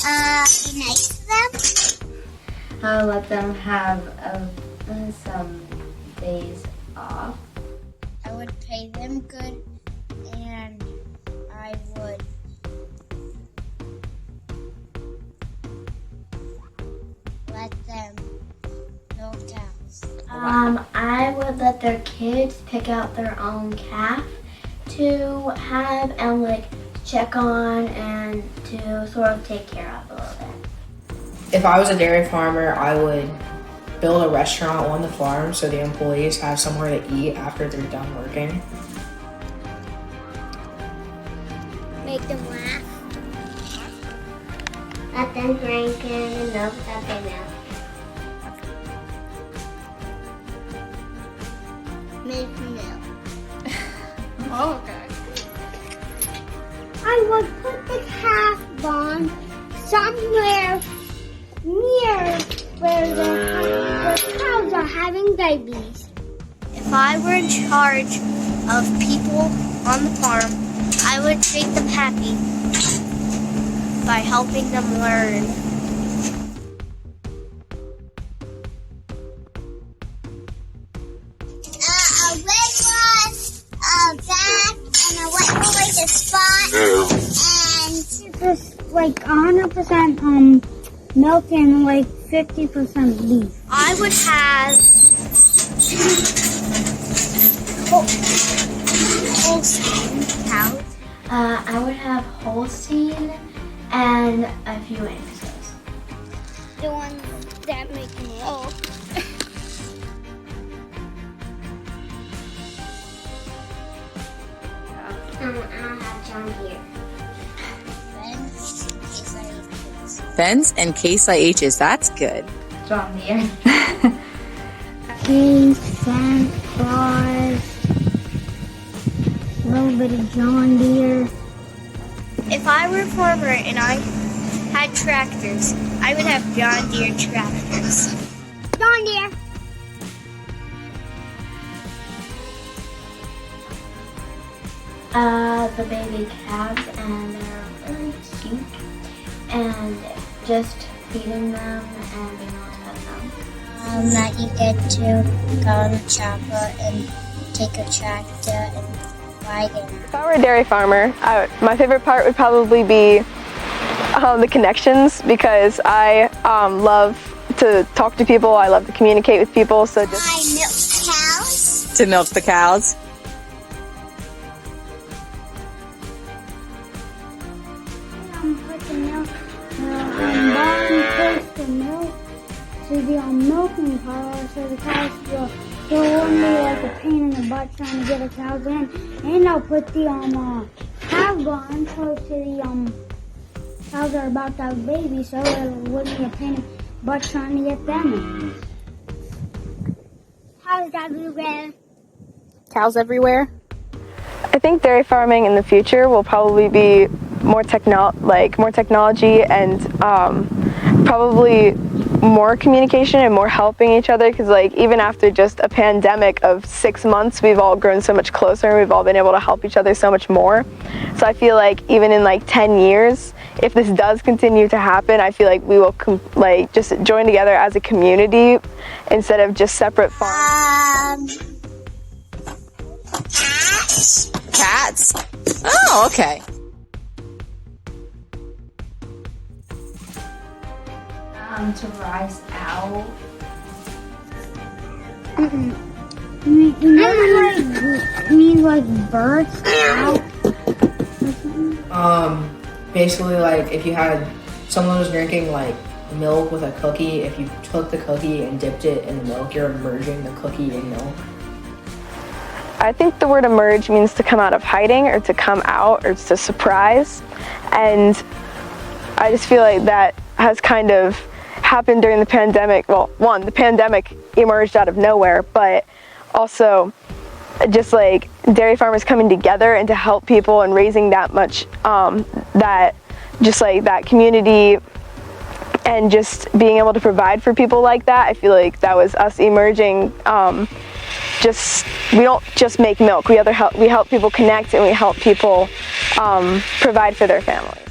Be nice to them. I'll let them have some days off. I would pay them good, and I would let them milk cows. I would let their kids pick out their own calf to have and like check on and to sort of take care of a little bit. If I was a dairy farmer, I would build a restaurant on the farm so the employees have somewhere to eat after they're done working. Make them laugh. Let them drink in the milk that they milk. Make them milk. Oh, okay. I would put the calf barn somewhere near where the cows are having babies. If I were in charge of people on the farm, I would make them happy by helping them learn. A red was a bag, and a white one was a spot, and just like 100% milk and like 50% beef. I would have Holstein cows. I would have Holstein and a few Angus. The ones that make milk. I'll have John Deere. Benz and Case IHs, that's good. John Deere. Case, Santa Claus, a little bit of John Deere. If I were a farmer and I had tractors, I would have John Deere tractors. John Deere. The baby calves, and they're really cute, and just feeding them and being able to pet them. That you get to go on a chopper and take a tractor and wagon. If I were a dairy farmer, my favorite part would probably be the connections, because I love to talk to people. I love to communicate with people. So just I milk cows. To milk the cows. Put the milk barn, post the milk to the milking parlor, so the cows won't be like a pain in the butt trying to get the cows in. And I'll put the cow barn close to the cows are about to have babies, so it wouldn't be a pain in the butt trying to get them in. Cows everywhere. Cows everywhere. I think dairy farming in the future will probably be more technology and probably more communication and more helping each other, because like even after just a pandemic of 6 months, we've all grown so much closer and we've all been able to help each other so much more. So I feel like even in like 10 years, if this does continue to happen, I feel like we will just join together as a community instead of just separate farms. Cats. Cats. Oh, okay. To rise out. You mean like birds out? Basically, like if you had someone was drinking like milk with a cookie, if you took the cookie and dipped it in the milk, you're immersing the cookie in milk. I think the word emerge means to come out of hiding or to come out or to surprise, and I just feel like that has kind of happened during the pandemic. Well, one, the pandemic emerged out of nowhere, but also just like dairy farmers coming together and to help people and raising that much, that community and just being able to provide for people like that. I feel like that was us emerging. We don't just make milk. We help people connect, and we help people provide for their family.